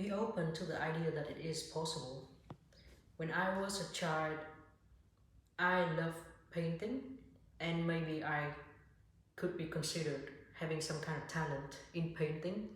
be open to the idea that it is possible. When I was a child, I loved painting, and maybe I could be considered having some kind of talent in painting.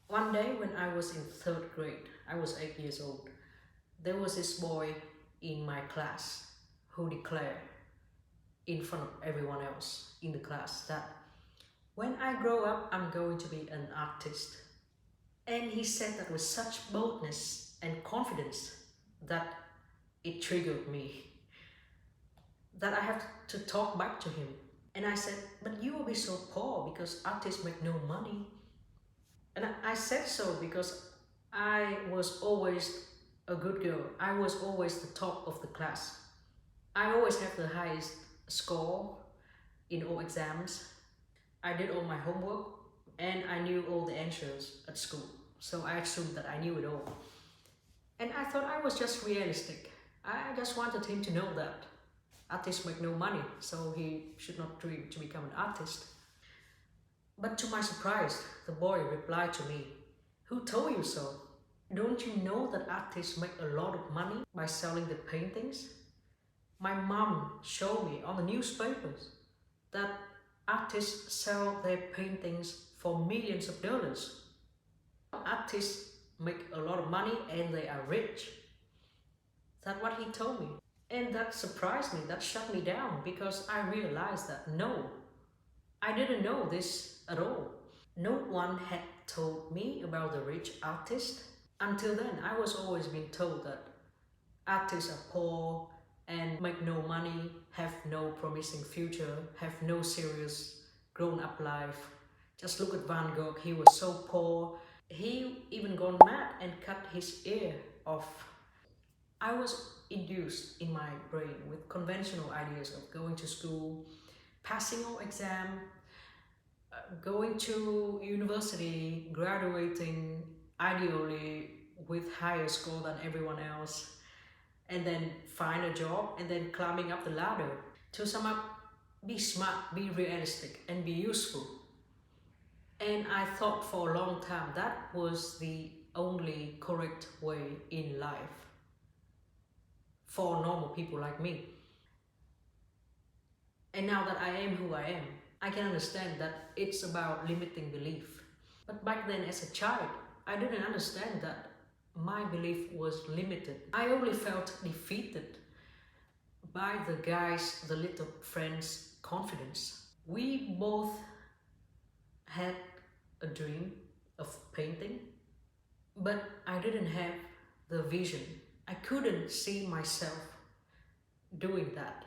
One day when I was in third grade, I was 8 years old, there was this boy in my class who declared in front of everyone else in the class that when I grow up, I'm going to be an artist. And he said that with such boldness and confidence that it triggered me, that I have to talk back to him. And I said, but you will be so poor because artists make no money. And I said so because I was always a good girl. I was always the top of the class. I always have the highest score in all exams. I did all my homework and I knew all the answers at school. So I assumed that I knew it all. And I thought I was just realistic. I just wanted him to know that artists make no money, so he should not dream to become an artist. But to my surprise, the boy replied to me, "Who told you so? Don't you know that artists make a lot of money by selling the paintings? My mom showed me on the newspapers that artists sell their paintings for millions of dollars. Artists make a lot of money and they are rich." That's what he told me. And that surprised me, that shut me down, because I realized that no, I didn't know this at all. No one had told me about the rich artist. Until then, I was always being told that artists are poor and make no money, have no promising future, have no serious grown-up life. Just look at Van Gogh, he was so poor. He even gone mad and cut his ear off. I was induced in my brain with conventional ideas of going to school, passing all exam, going to university, graduating ideally with higher score than everyone else, and then find a job and then climbing up the ladder. To sum up, be smart, be realistic, and be useful. And I thought for a long time that was the only correct way in life for normal people like me. And now that I am who I am, I can understand that it's about limiting belief. But back then as a child, I didn't understand that my belief was limited. I only felt defeated by the guy's, the little friend's confidence. We both had a dream of painting, but I didn't have the vision. I couldn't see myself doing that.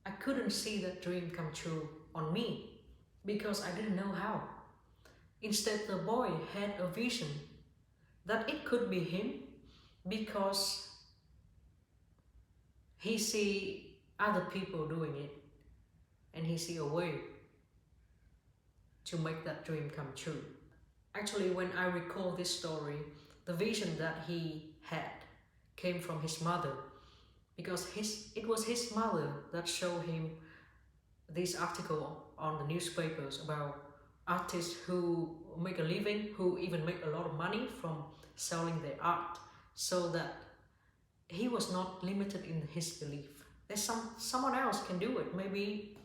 I couldn't see that dream come true on me because I didn't know how. Instead, the boy had a vision that it could be him because he see other people doing it and he see a way to make that dream come true. Actually, when I recall this story, the vision that he had came from his mother, because it was his mother that showed him this article on the newspapers about artists who make a living, who even make a lot of money from selling their art, so that he was not limited in his belief. There's someone else can do it. Maybe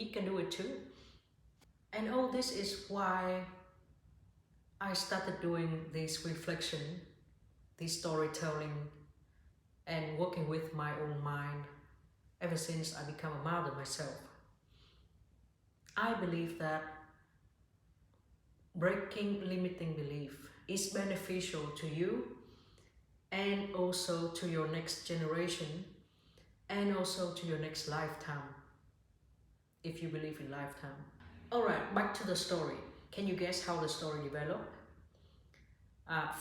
he can do it too. And all this is why I started doing this reflection, this storytelling, and working with my own mind ever since I became a mother myself. I believe that breaking limiting belief is beneficial to you and also to your next generation and also to your next lifetime, if you believe in lifetime. Alright, back to the story. Can you guess how the story developed?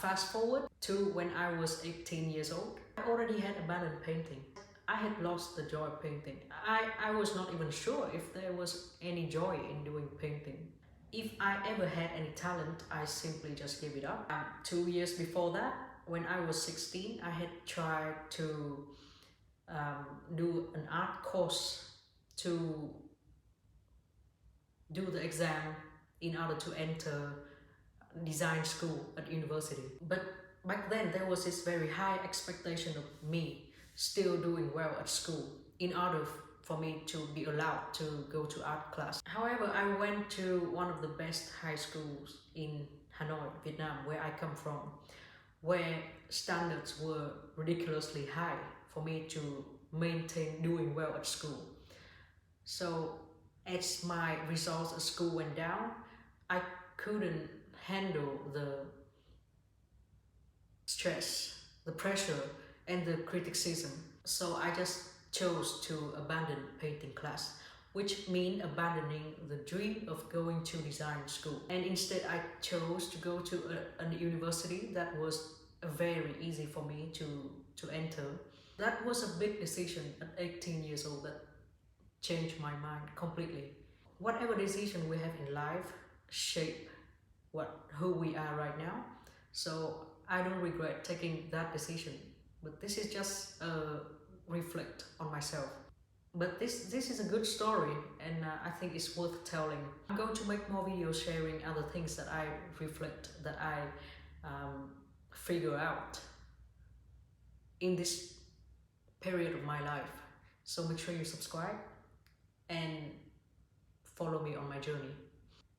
Fast forward to when I was 18 years old. I already had abandoned painting. I had lost the joy of painting. I was not even sure if there was any joy in doing painting. If I ever had any talent, I simply just gave it up. 2 years before that, when I was 16, I had tried to do an art course to do the exam in order to enter design school at university. But back then there was this very high expectation of me still doing well at school in order for me to be allowed to go to art class. However, I went to one of the best high schools in Hanoi, Vietnam, where I come from, where standards were ridiculously high for me to maintain doing well at school. So as my results at school went down, I couldn't handle the stress, the pressure, and the criticism. So I just chose to abandon painting class, which means abandoning the dream of going to design school. And instead I chose to go to a university that was very easy for me to enter. That was a big decision at 18 years old that changed my mind completely. Whatever decision we have in life shape who we are right now. So I don't regret taking that decision, but this is just reflect on myself. But this is a good story, and I think it's worth telling. I'm going to make more videos sharing other things that I reflect, that I figure out in this period of my life. So make sure you subscribe and follow me on my journey.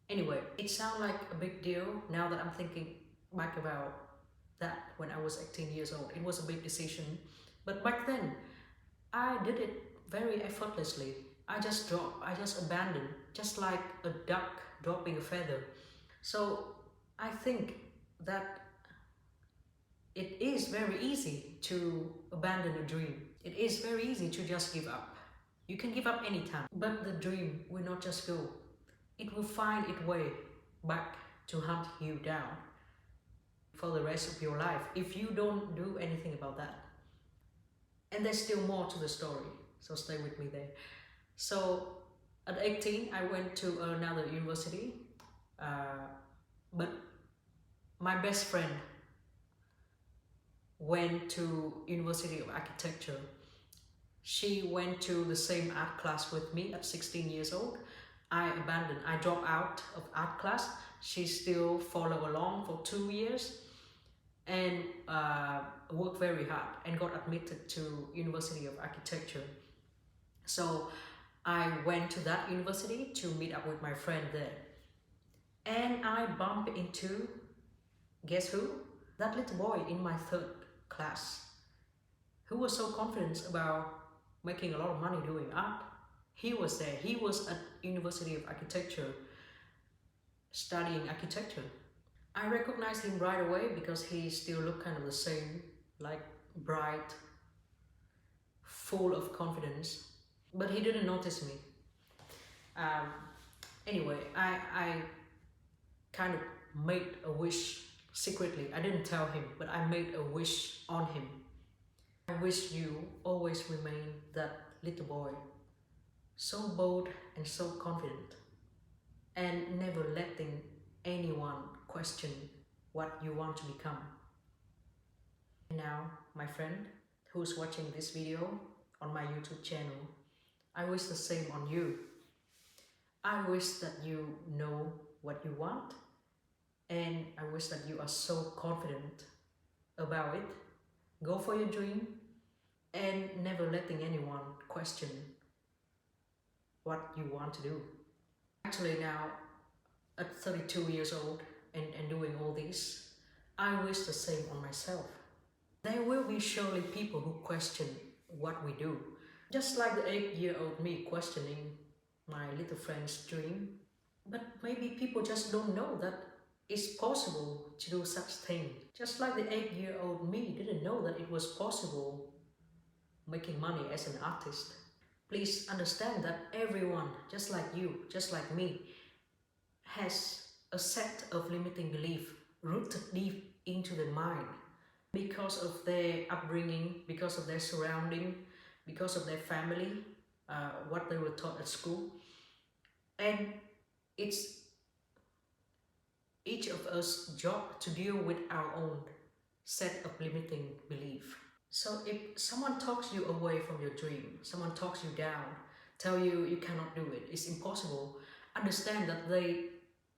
Anyway, it sounds like a big deal now that I'm thinking back about that when I was 18 years old. It was a big decision, but back then I did it very effortlessly. I just abandoned, just like a duck dropping a feather. So I think that it is very easy to abandon a dream. It is very easy to just give up. You can give up anytime, but the dream will not just go. It will find its way back to hunt you down for the rest of your life if you don't do anything about that. And there's still more to the story, so stay with me there. So at 18 I went to another university, but my best friend went to University of Architecture. She went to the same art class with me at 16 years old. I dropped out of art class. She still followed along for 2 years and worked very hard and got admitted to University of Architecture. So I went to that university to meet up with my friend there. And I bumped into, guess who? That little boy in my 3rd class who was so confident about making a lot of money doing art. He was there. He was at University of Architecture studying architecture. I recognized him right away because he still looked kind of the same, like bright, full of confidence, but he didn't notice me. Anyway, I kind of made a wish secretly. I didn't tell him, but I made a wish on him. I wish you always remain that little boy, so bold and so confident, and never letting anyone question what you want to become. And now, my friend who's watching this video on my YouTube channel, I wish the same on you. I wish that you know what you want, and I wish that you are so confident about it. Go for your dream and never letting anyone question what you want to do. Actually now, at 32 years old and doing all this, I wish the same on myself. There will be surely people who question what we do. Just like the 8-year-old me questioning my little friend's dream. But maybe people just don't know that it's possible to do such thing. Just like the 8-year-old me didn't know that it was possible making money as an artist. Please understand that everyone, just like you, just like me, has a set of limiting beliefs rooted deep into the mind because of their upbringing, because of their surrounding, because of their family, what they were taught at school. And it's each of us' job to deal with our own set of limiting beliefs. So if someone talks you away from your dream, someone talks you down, tell you you cannot do it, it's impossible, understand that they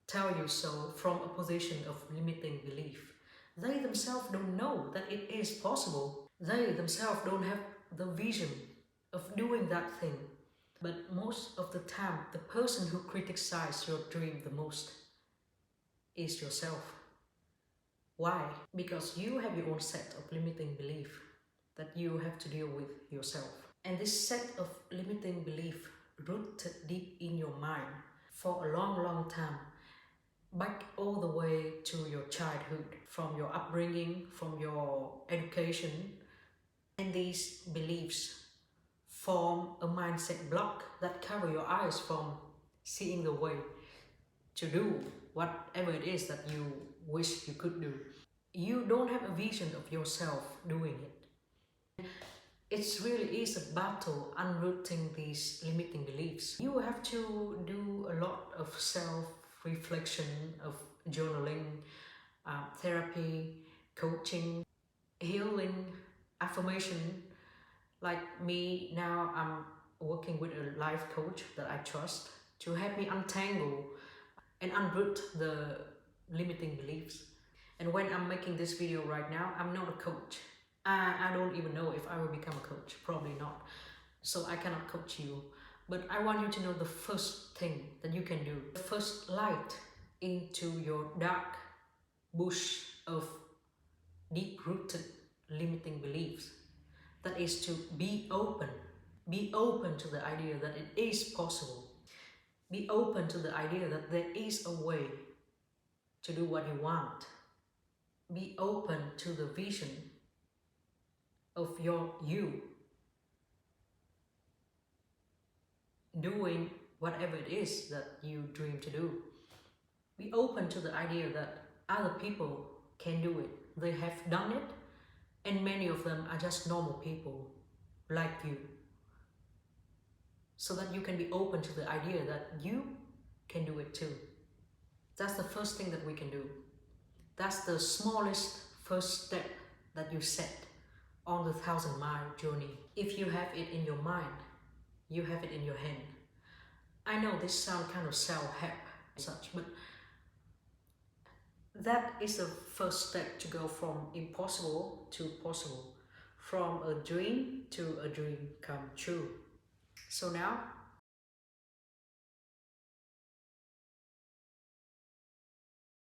tell you so from a position of limiting belief. They themselves don't know that it is possible. They themselves don't have the vision of doing that thing. But most of the time, the person who criticizes your dream the most is yourself. Why? Because you have your own set of limiting belief that you have to deal with yourself. And this set of limiting belief rooted deep in your mind for a long, long time, back all the way to your childhood, from your upbringing, from your education. And these beliefs form a mindset block that cover your eyes from seeing the way to do whatever it is that you wish you could do. You don't have a vision of yourself doing it. It really is a battle unrooting these limiting beliefs. You have to do a lot of self-reflection, of journaling, therapy, coaching, healing, affirmation. Like me now, I'm working with a life coach that I trust to help me untangle and unroot the limiting beliefs. And when I'm making this video right now, I'm not a coach. I don't even know if I will become a coach, probably not. So I cannot coach you. But I want you to know the first thing that you can do. The first light into your dark bush of deep-rooted limiting beliefs. That is to be open. Be open to the idea that it is possible. Be open to the idea that there is a way to do what you want. Be open to the vision of your you doing whatever it is that you dream to do. Be open to the idea that other people can do it. They have done it, and many of them are just normal people like you. So that you can be open to the idea that you can do it too. That's the first thing that we can do. That's the smallest first step that you set on the 1,000-mile journey. If you have it in your mind, you have it in your hand. I know this sounds kind of self-help and such, but that is the first step to go from impossible to possible, from a dream to a dream come true. So now,